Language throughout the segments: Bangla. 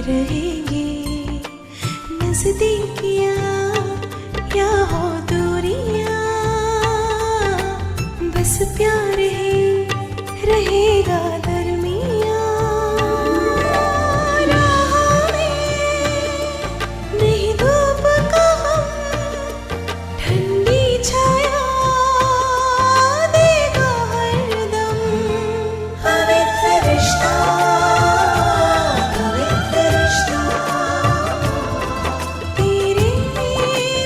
रहेंगे नजदीकियां या हो दूरियां, बस प्यार ही रहेगा दरमियां। राह में नहीं धूप का हम, ठंडी छाया देगा हरदम। पवित्र रिश्ता, पवित्र रिश्ता, तेरे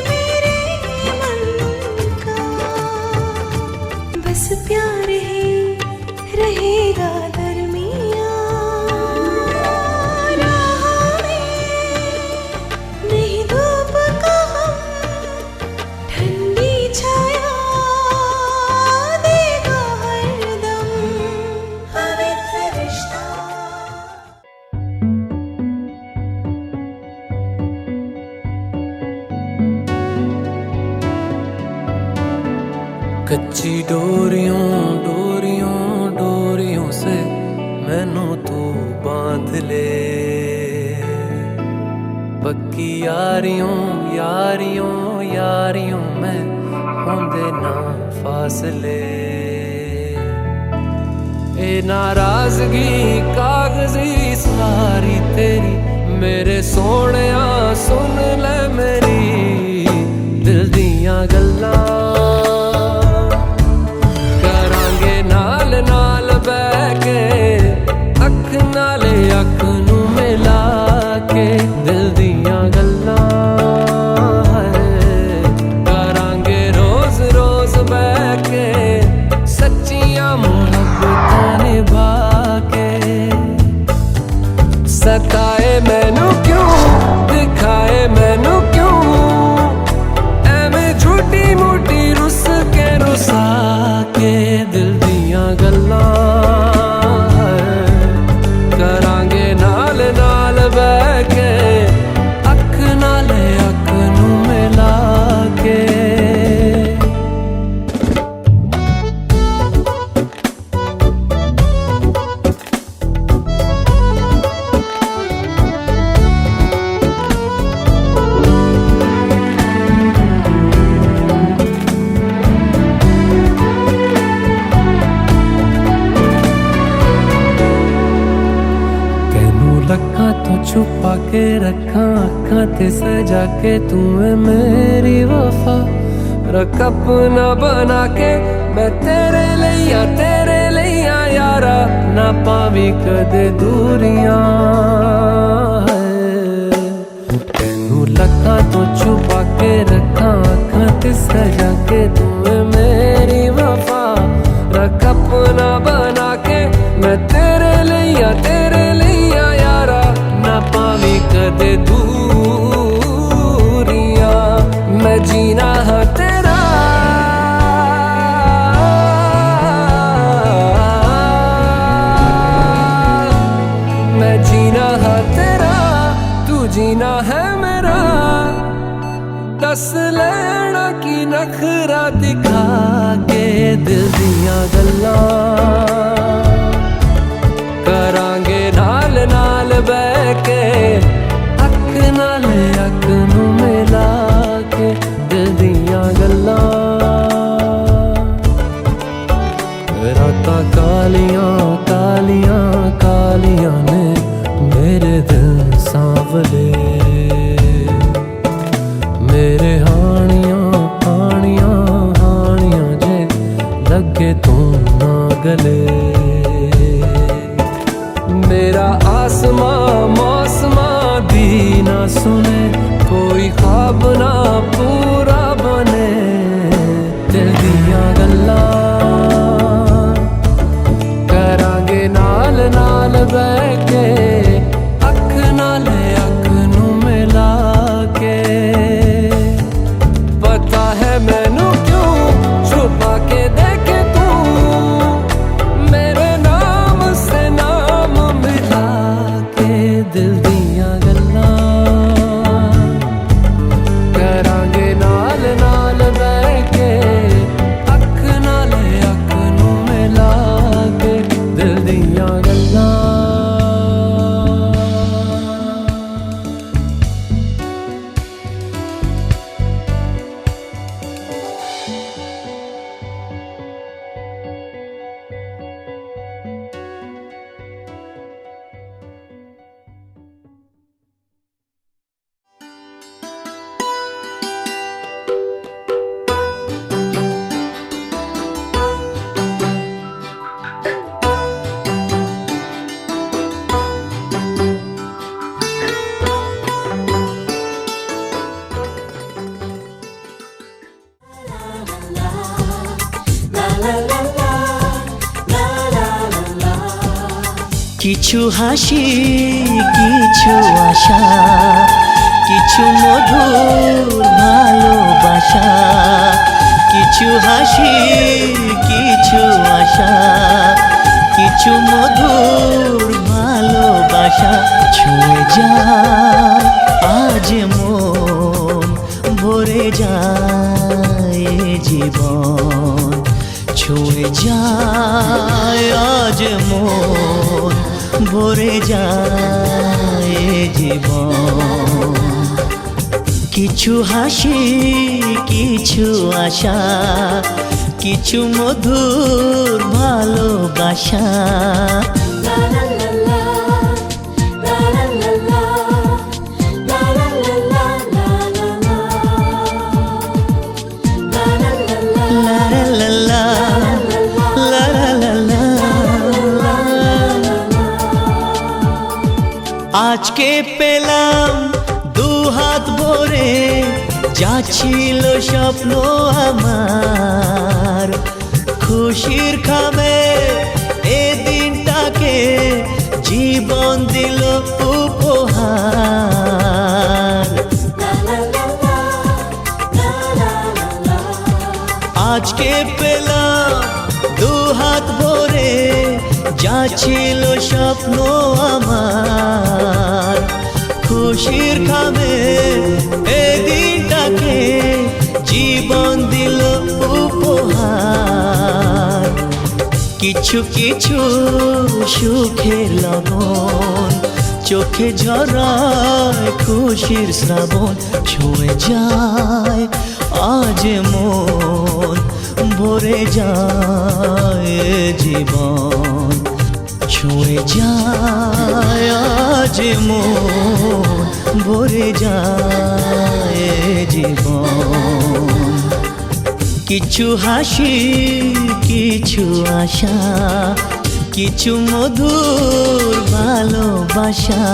मेरे मन का, बस प्यार ही रहेगा दरमियां। राह में नहीं धूप का हम, ठंडी छाया देगा हरदम। पवित्र रिश्ता। कच्ची डोरियों डोरियों डोरियों से मैनू तू बांध ले, पक्की यारियों यारियों यारियों में होंदे ना फासले। ए नाराजगी कागजी सारी तेरी, मेरे सोहणिया सुन ले मेरी दिल दियां गल्लां। नाल नाल बह के अख नाले अख नू मिला के दिल दियां गल्लां करांगे रोज रोज बह के, सच्चियां मुहब्बतां निभा के। सताए मैनू क्यों, दिखाए मैनू क्यों, एवें झूठी मूठी रुस के रुसा के दिल गल्लां करांगे नाल नाल बह के, अख नाले अख नू मिला के। छुपा के रखा अखा ते सजा के, तू है मेरी वफा। रख अपना बना के मैं तेरे लिया यारा, ना पावी कदे दूरियां। तेनू लखा तो छुपा के रखा अखा ते सजा के, तू है मेरी वफा। रख अपना बना के मैं तेरे लिया यारा, ना पावी कदे दूरियां। मैं जीना है तेरा, मैं जीना है तेरा, तू जीना है मेरा। दस लेना की नखरा दिखा के दिल दियां गल्लां करांगे नाल नाल बह के, अख नाले अख नू मिला के दिल दियां गल्लां। रातां कालियां कालियां कालियां ने मेरे दिल सांवले, मेरे हानियां हानियां हानियां जे लगे तू ना गले। मेरा आसमां मौसमां दी ना सुने, कोई ख्वाब ना पूरा बने दिल दियां गल्लां करांगे नाल नाल बह के, अख नाले अख नू मिला के। पता है मैनू क्यों छुपा के देखे तू, मेरे नाम से नाम मिला के दिल दियां गल्लां करांगे नाल नाल बह के, अख नाले अख नू मिला के दिल दियां गल्लां। কিছু হাসি কিছু আশা, কিছু মধুর ভালোবাসা, কিছু হাসি কিছু আশা, কিছু মধুর ভালোবাসা ছুঁয়ে যায় আজ মন, ভরে যায় জীবন, ছুঁয়ে যায় আজ মন, ভরে যায় জীবন। কিছু হাসি কিছু আশা, কিছু মধুর ভালোবাসা। আজকে পেলাম দু হাত ভরে, যা ছিল স্বপ্ন আমার, খুশির খামে এ দিনটাকে জীবন দিল উপহার। আজকে পেলাম দু হাত ভরে, যা ছিল স্বপ্ন আমার, খুশির খামে এ দিনটাকে জীবন দিল উপহার। কিছু কিছু সুখের লবণ, চোখে ঝরায় খুশির শ্রাবণ, ছুঁয়ে যায় আজ মন, ভরে যায় জীবন, ছুঁয়ে যায় আজ মন, ভরে যায় জীবন। কিছু হাসি কিছু আশা, কিছু মধুর ভালোবাসা।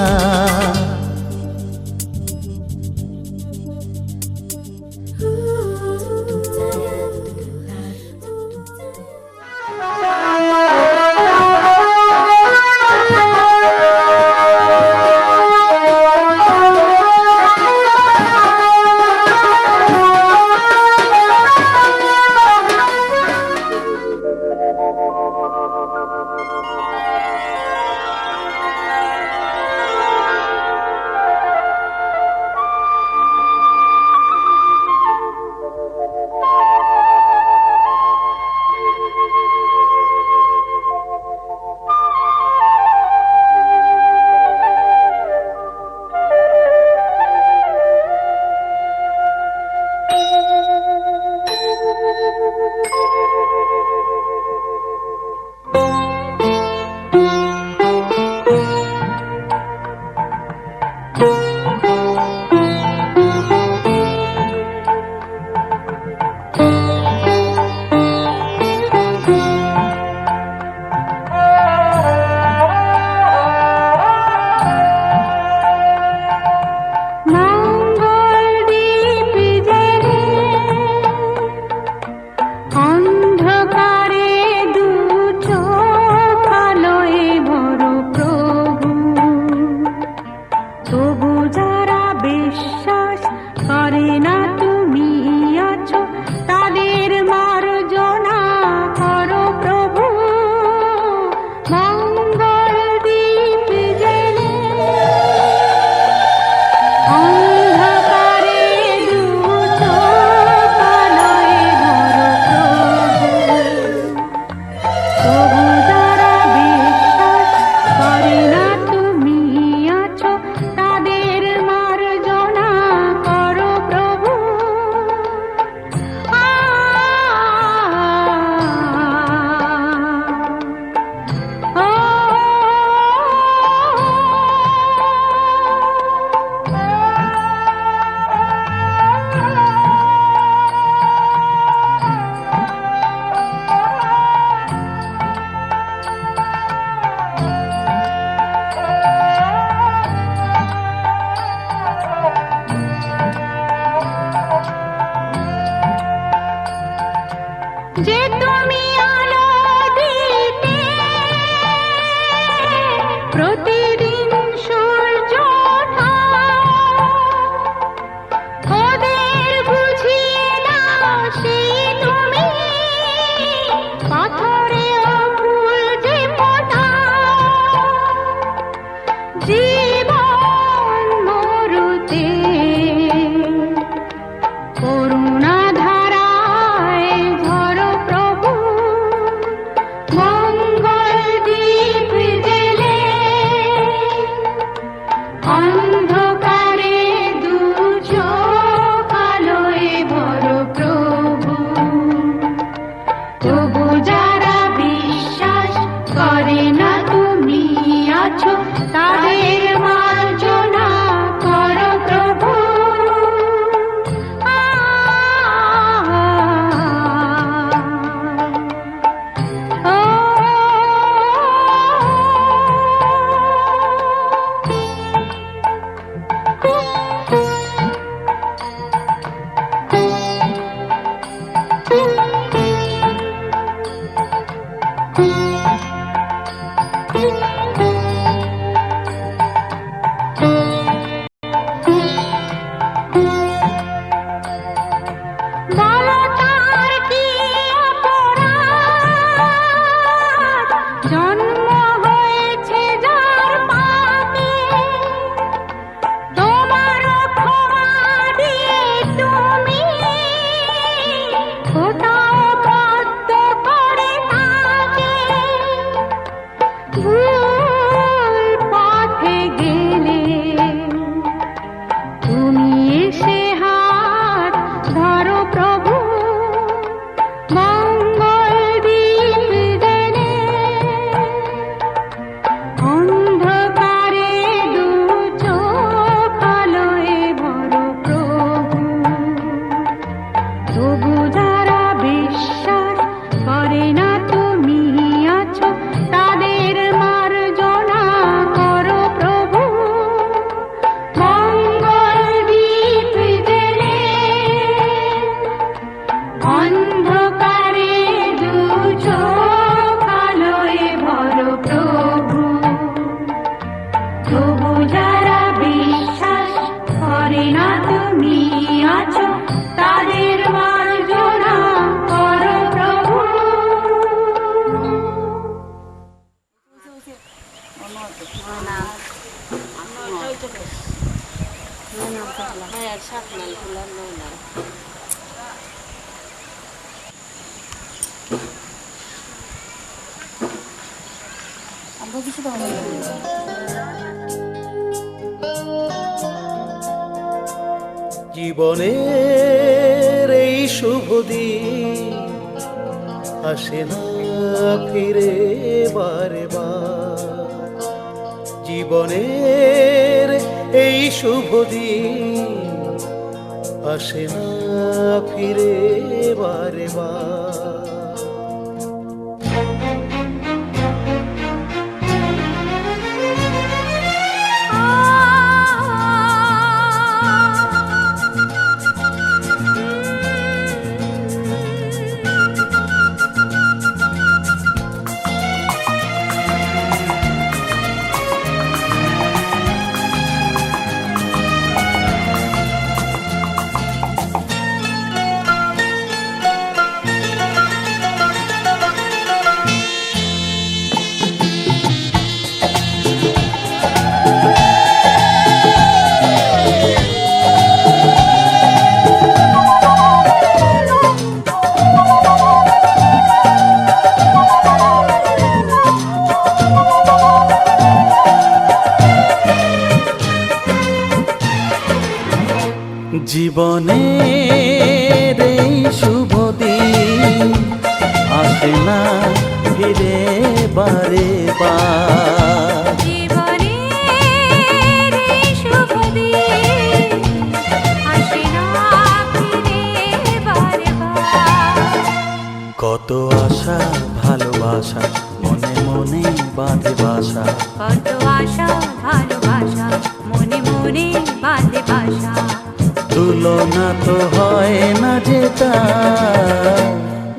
তবু যারা অন্ধকারে দু চোখ আলোয় ভর প্রভু, তবু যারা বিশ্বাস করে না তুমি আছো, তাদের মার্জনা করো প্রভু। বলো তার কি অপরাধ, জন্ম হয়েছে যার পাপে, তোমার ক্ষমা দিয়ে তুমি কোথাও বদ্ধ করে তাকে। ভুল পথে গেলে তুমি এসে হাত ধরো প্রভু, মঙ্গল দীপ জেলে। অন্ধকারে দু চোখ আলোয় ভরো প্রভু, তবু যারা বিশ্বাস করে না তুমি আছো, তাদের মার্জনা করো প্রভু। মঙ্গল দীপ জেলে, অন্ধকারে দু চোখ আলোয় ভরো প্রভু, তবু যারা বিশ্বাস করে না তুমি আছো, তাদের মার্জনা করো প্রভু। জীবনের এই শুভ দিন আসে না ফিরে বারে বার, জীবনের এই শুভ দিন আসে না ফিরে বারে বার। জীবনের এই শুভ দিন আসে না ফিরে বারে বার, জীবনের এই শুভ দিন আসে না ফিরে বারে বার। কত আশা ভালোবাসা মনে মনে বাঁধে বাসা, কত আশা ভালোবাসা মনে মনে বাঁধে বাসা, তুলনা তো হয় না যেটা।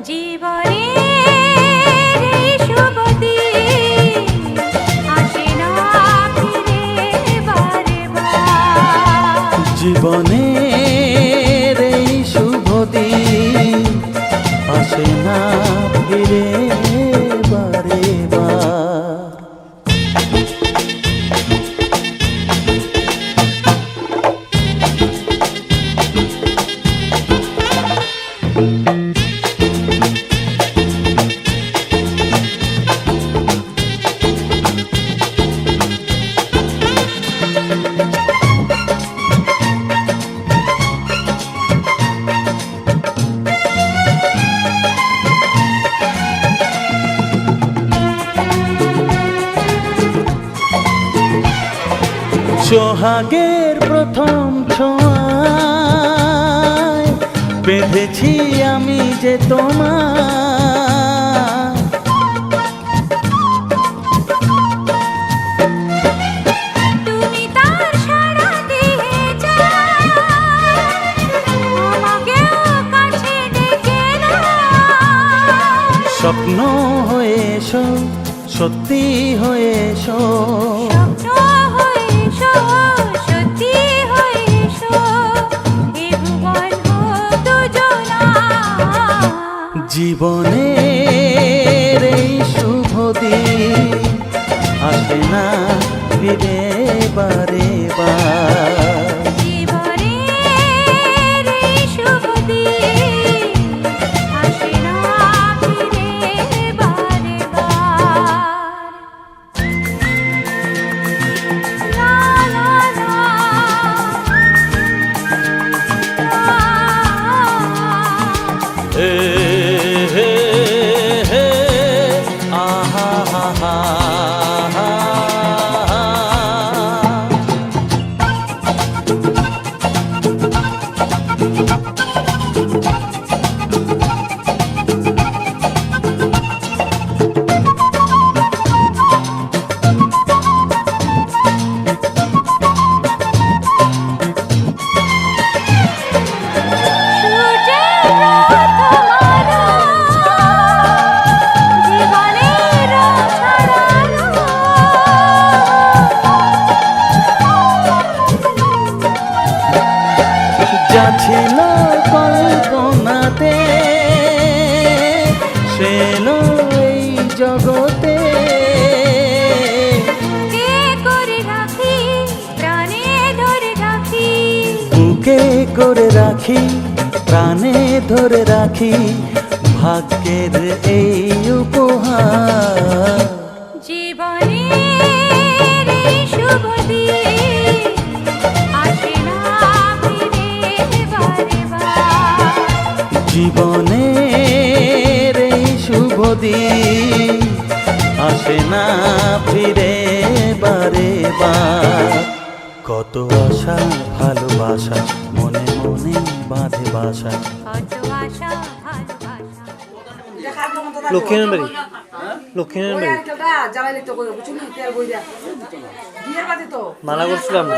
জীবনের এই শুভ দিন আসে না ফিরে বারে বার, জীবনের এই শুভ দিন আসে না ফিরে বারে বার। সোহাগের প্রথম ছোঁয়ায় বেঁধেছি আমি যে তোমার। তুমি তার সাড়া দিয়ে যাও, আমাকেও কাছে ডেকে নাও। স্বপ্ন হয়ে এসো, সত্যি হয়ে এসো, স্বপ্ন হয়ে এসো, সত্যি হয়ে এসো, এ ভুবন হোক দুজনা। জীবনের এই শুভ দিন আসে না ফিরে বারে বার। জীবনের এই শুভ দিন আসে না ফিরে বারে বার। লা লা লা, হে হে হে আহা হা হা হা। সূর্যের প্রথম আলো, জীবনের ছড়ানো। যা ছিল কল্পনাতে সে এলো এই জগতে। কে করে রাখি, প্রাণে ধরে রাখি, বুকে করে রাখি, প্রাণে ধরে রাখি, ভাগ্যের এই উপহার। জীবনের এই শুভ দিন আসে না ফিরে বারে বার। জীবনের এই শুভ দিন আসে না ফিরে বারে বার। কত আশা ভালোবাসা মনে মনে বাঁধে বাসা। কত আশা ভালোবাসা। লক্ষ্মীনারায়ণ বাড়ি, লক্ষ্মীনারায়ণ বাড়ি মানা করছিলাম না।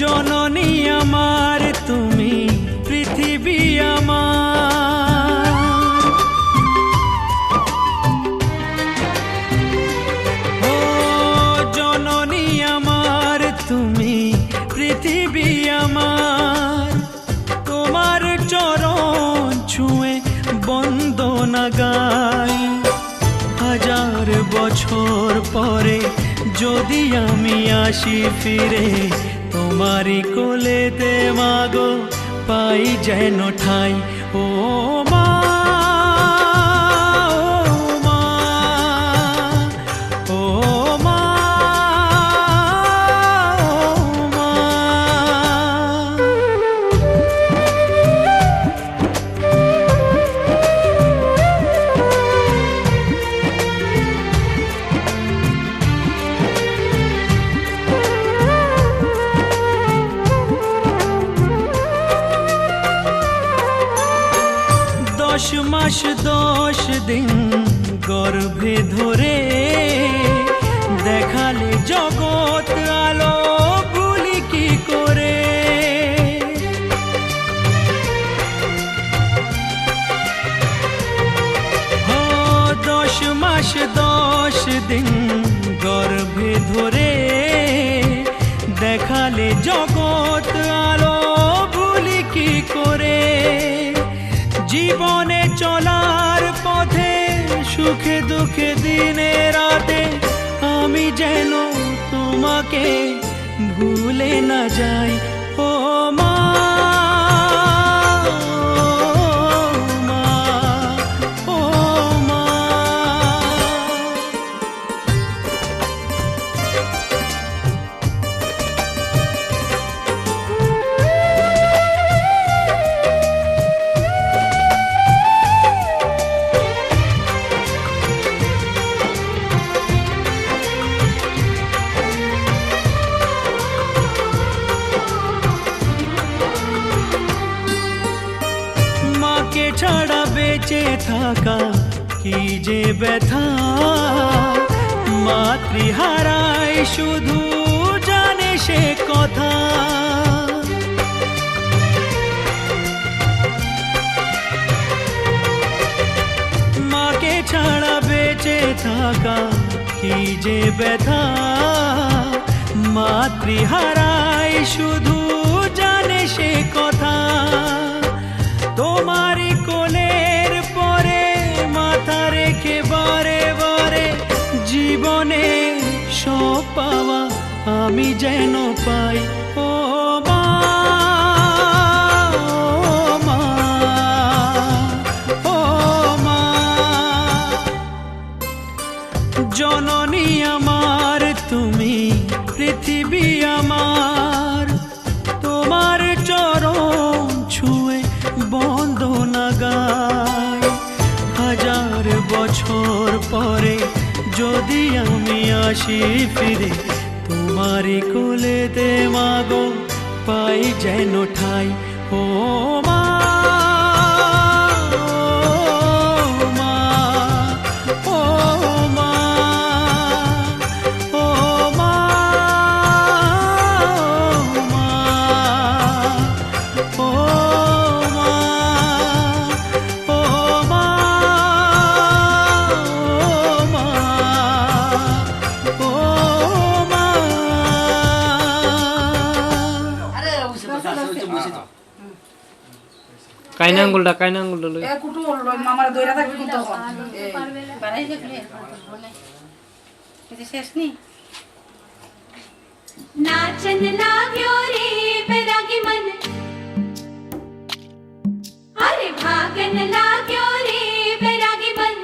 জননী আমার তুমি, পৃথিবী আমার। ও জননী আমার তুমি, পৃথিবী আমার। তোমার চরণ ছুঁয়ে বন্দনা গাই। হাজার বছর পরে যদি আমি আসি ফিরে, তোমারি কোলেতে মাগো পাই যেন ঠাই। ও মা, ও মা, ও মা। দশ মাস 10 দিন গর্ভে ধরে দেখালে জগৎ আলো ভুলি কি করে। ও 10 মাস 10 দিন গর্ভে ধরে দেখালে জগৎ আলো ভুলি কি করে। জীবনে চলার পথে সুখে দুঃখে দিনে রাতে আমি যেন তোমাকে ভুলে না যাই ও মা, ও মা। মাকে ছাড়া বেঁচে থাকা কি যে ব্যথা, মাতৃহারায় শুধু জানে সে কথা। মাকে ছাড়া বেঁচে থাকা কি যে ব্যথা, মাতৃহারায় শুধু জানে সে কথা। তোমারই কোলের পরে মাথা রেখে বারে বারে জীবনে সব পাওয়া আমি যেন পাই ও মা, ও মা, ও মা। জননী আমার তুমি, পৃথিবী আমার, তোমার চরণ ছুঁয়ে বন্দনা গাই। হাজার বছর পরে যদি আমি আসি ফিরে, তোমারই কোলেতে মাগো পাই যেন ঠাই ও মা, ও মা, ও মা, ও মা, ও মা, ও মা, ও মা। কাইনা আঙ্গুলটা, কাইনা আঙ্গুলটা লই। কুটু মামার দইরা থাকবে কিন্তু বানাই দেখলে এটা শেষ নি। नाचन लाग्यो रे बैरागी मन, अरे भागन लाग्यो रे बैरागी मन।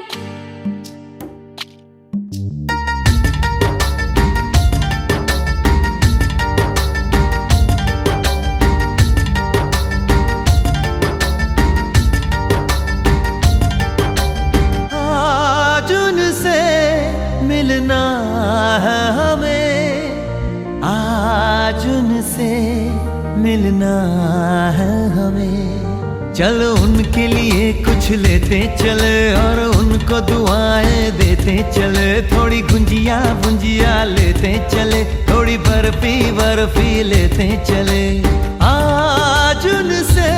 आज उनसे मिलना है हमें, आज उनसे मिलना है हमें। चलो उनके लिए कुछ लेते चले और उनको दुआएं देते चले। थोड़ी गुंजिया बुंजिया लेते चले, थोड़ी बर्फी बर्फी लेते चले। आज उनसे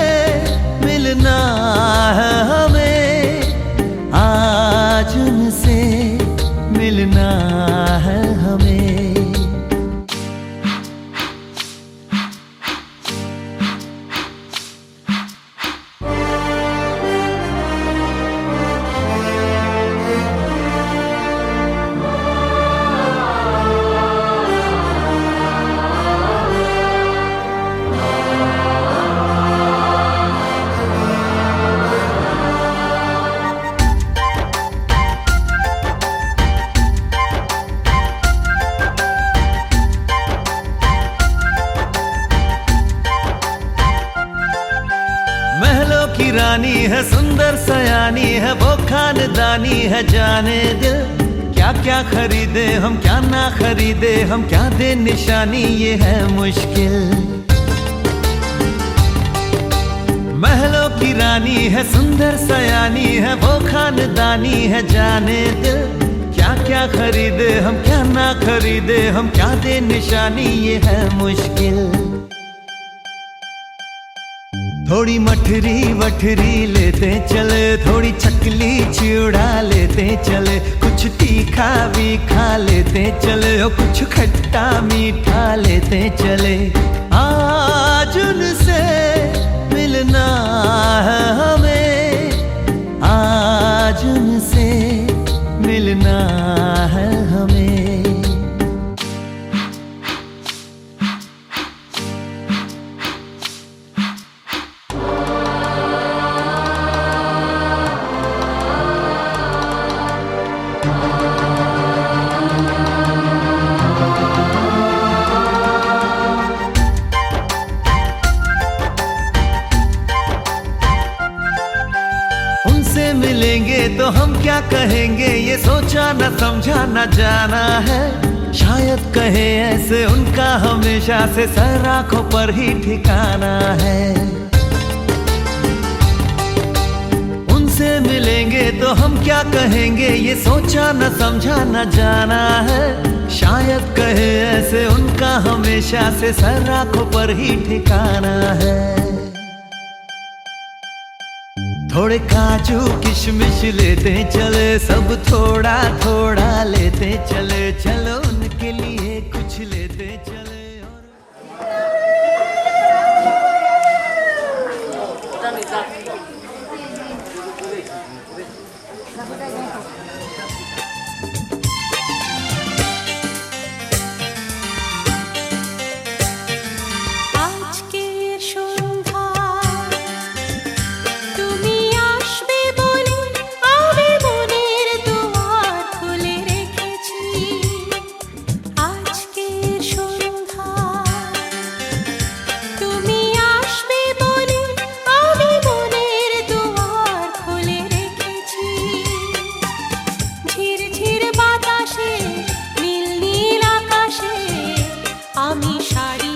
मिलना है हमें, आज उनसे मिलना है हमें। महलों की रानी है, सुंदर सयानी है, वो खानदानी है जाने दिल। क्या क्या खरीदे हम, क्या ना खरीदे हम, क्या दे निशानी ये है मुश्किल। महलों की रानी है, सुंदर सयानी है, वो खानदानी है जाने दिल। क्या क्या खरीदे हम, क्या ना खरीदे हम, क्या दे निशानी ये है मुश्किल। थोड़ी मठरी वठरी लेते चले, थोड़ी चकली चिड़ा लेते चले। कुछ तीखा भी खा लेते चले और कुछ खट्टा मीठा लेते चले। आज उनसे मिलना है हमें, आज उनसे मिलना है हमें। क्या कहेंगे ये सोचा न समझा न जाना है। शायद कहे ऐसे उनका हमेशा से सर आंखों पर ही ठिकाना है। उनसे मिलेंगे तो हम क्या कहेंगे ये सोचा न समझा न जाना है। शायद कहे ऐसे उनका हमेशा से सर आंखों पर ही ठिकाना है। थोड़े काजू किशमिश लेते चले, सब थोड़ा थोड़ा लेते चले, चलो उनके लिए कुछ लेते चले। আজকের সন্ধ্যা তুমি আসবে বলে আমি মনের দুয়ার খুলে রেখেছি। আজকের সন্ধ্যা তুমি আসবে বলে আমি মনের দুয়ার খুলে রেখেছি। ঝিরঝির বাতাসে নীল নীল আকাশে আমি শাড়ি